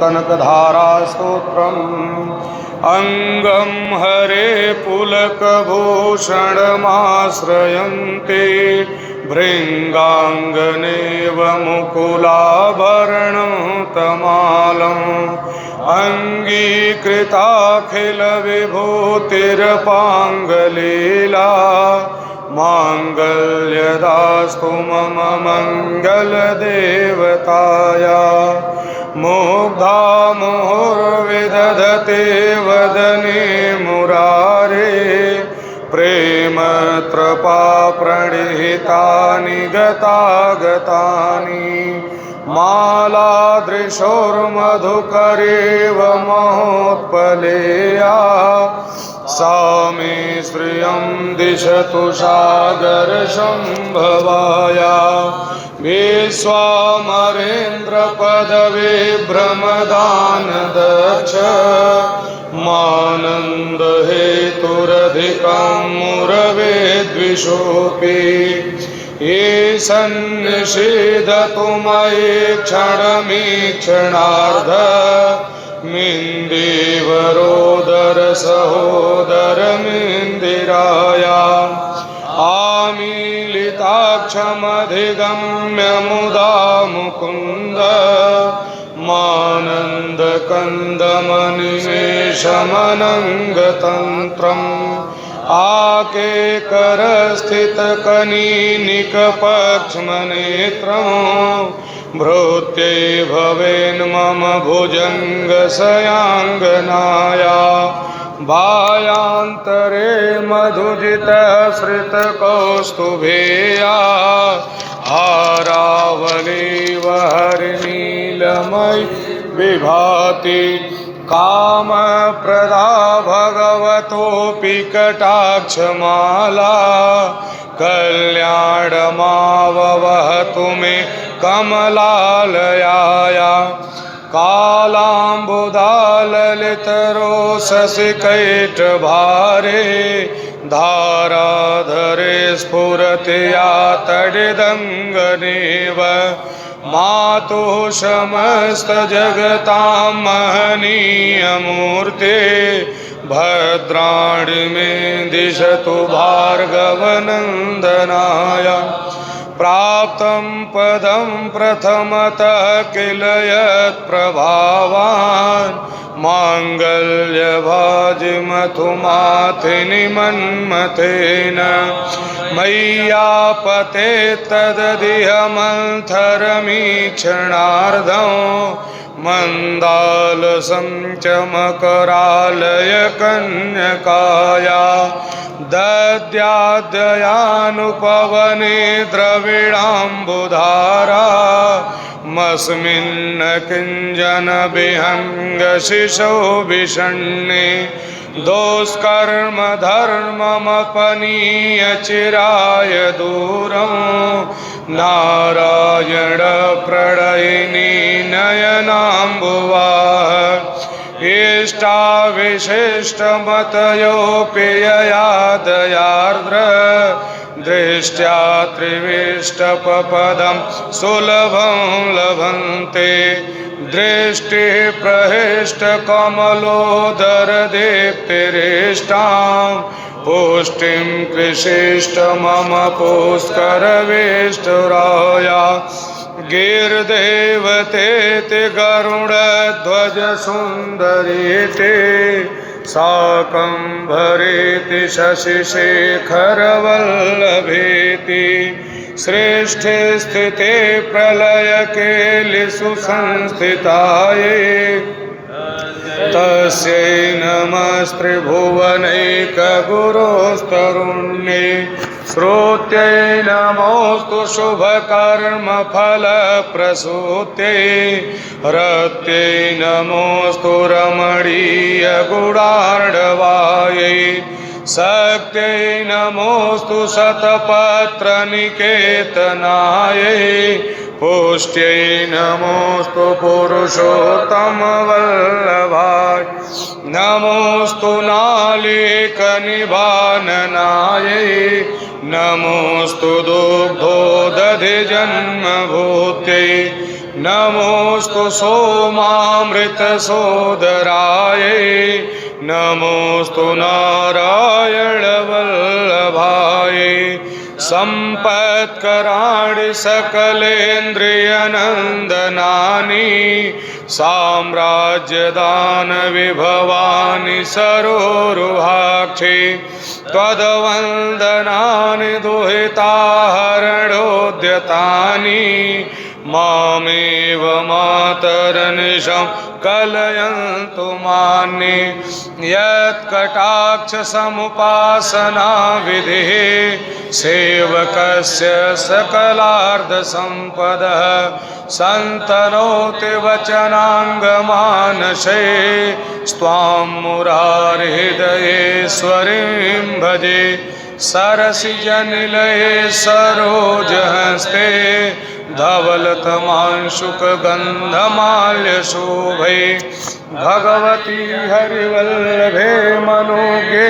कनकधारास्तोत्रम् अंगं हरे पुलकभूषणमाश्रयन्ते भृङ्गाङ्गनेव मुकुलाभरणं तमालम् अङ्गीकृताखिलविभूतिरपाङ्गलीला माङ्गल्यदास्तु मम मङ्गलदेवताया मुग्धा मुहुर्विदधते वदने मुरारे प्रेमत्रपा प्रणिहितानि गतागतानि मालादृशोर्मधुकरेव महोत्पलेया सा मे श्रियं दिशतु सागरसम्भवाया विश्वामरेन्द्रपदविभ्रमदानदक्ष मानन्दहेतुरधिकं मुरवे ये सन्निषेधतु मयि क्षणमीक्षणार्ध मिन्देवरोदर सहोदरमिन्दिराया आमीलिताक्षमधिगम्य मुदा मुकुन्द मानन्दकन्दमनिमेषमनङ्गतन्त्रम् आकेकरस्थितकनीनिकपक्ष्मनेत्रम् भृत्यै भवेन्मम भुजङ्गशयाङ्गनाया बायान्तरे मधुजितश्रितकौस्तुभेया हारावलीव हरिनीलमयि विभाति कामप्रदा भगवतोऽपि कटाक्षमाला कल्याणमावहतु मे कमलालयाया कालाम्बुदाललितरोषसिकैटभारे धाराधरे स्फुरति या तडिदङ्गनेव मातुः समस्तजगतां महनीयमूर्ते भद्राणि मे दिशतु भार्गवनन्दनाय प्राप्तं पदं प्रथमतः किल यत्प्रभावान् माङ्गल्यभाजिमथुमाथिनि मन्मथेन मय्यापते तदधियमन्थरमीक्षणार्धं मन्दालसं च मकरालय कन्यकाया दद्याद्यानुपवने द्रविडाम्बुधारा मस्मिन् किञ्जन विहङ्गशिशो विषण्णे दोष्कर्म धर्ममपनीय चिराय दूरं नारायण प्रणयिनी नयनाम्बुवाः इष्टाविशिष्टमतयोऽपि यया दयार्द्र दृष्ट्या त्रिविष्टपदं सुलभं लभन्ते दृष्टिः प्रहृष्टकमलोदरदीप्तिरेष्टां पुष्टिं कृषिष्ट मम पुष्करवेष्टुराया गिर्देवतेति गरुडध्वजसुन्दरीति शाकम्भरीति शशिशेखरवल्लभेति श्रेष्ठे स्थिते प्रलयकेलिषु संस्थितायै तस्यै नमस्त्रिभुवनैकगुरोस्तरुण्ये श्रोत्यै नमोऽस्तु शुभकर्मफलप्रसूत्यै रत्यै नमोऽस्तु रमणीयगुणार्णवायै शक्त्यै नमोऽस्तु शतपत्रनिकेतनायै पुष्ट्यै नमोऽस्तु पुरुषोत्तमवल्लभाय नमोऽस्तु नालीकनिभाननायै नमोऽस्तु दुग्धोदधिजन्मभूत्यै नमोऽस्तु सोमामृतसोदराय नमोऽस्तु नारायणवल्लभाय सम्पत्कराणि सकलेन्द्रियनन्दनानि साम्राज्यदानविभवानि सरोरुहाक्षि त्वद्वन्दनानि दुहिताहरणोद्यतानि मामेव मातरनिशं कलयन्तु मान्ये यत्कटाक्षसमुपासनाविधिः सेवकस्य सकलार्धसम्पदः सन्तनोति वचनाङ्गमानसे स्वां मुरारिहृदयेश्वरीं भजे सरसिजनिलये सरोजहस्ते धवलतमांशुकगन्धमाल्यशोभे भगवती हरिवल्लभे मनोज्ञे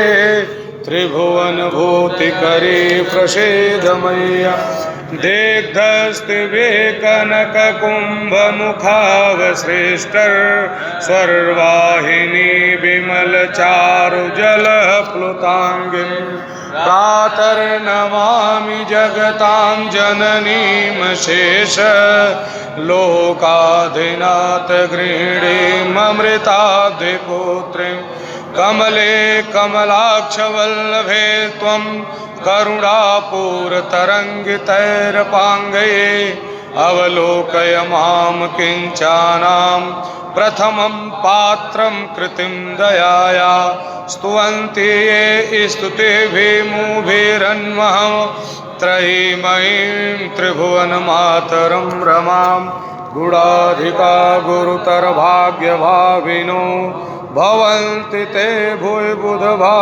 त्रिभुवनभूतिकरे प्रसीदमय्या देग्धस्तिवे कनककुम्भमुखावसृष्टर् स्वर्वाहिनी विमलचारुजलप्लुताङ्गिं प्रातर्नमामि जगतां जननीमशेष लोकाधिनाथ गृहिणीममृताब्धिपुत्रीं कमले कमलाक्षवल्लभे त्वं करुणापूरतरङ्गितैरपाङ्गये अवलोकय मां किञ्चानां प्रथमं पात्रं कृतिं दयाया स्तुवन्ति ये स्तुतिभिमुभिरन्वहं त्रयीमयीं त्रिभुवनमातरं रमां गुणाधिका गुरुतरभाग्यभाविनो भवन्ति ते भूय बुधभाविताशाया।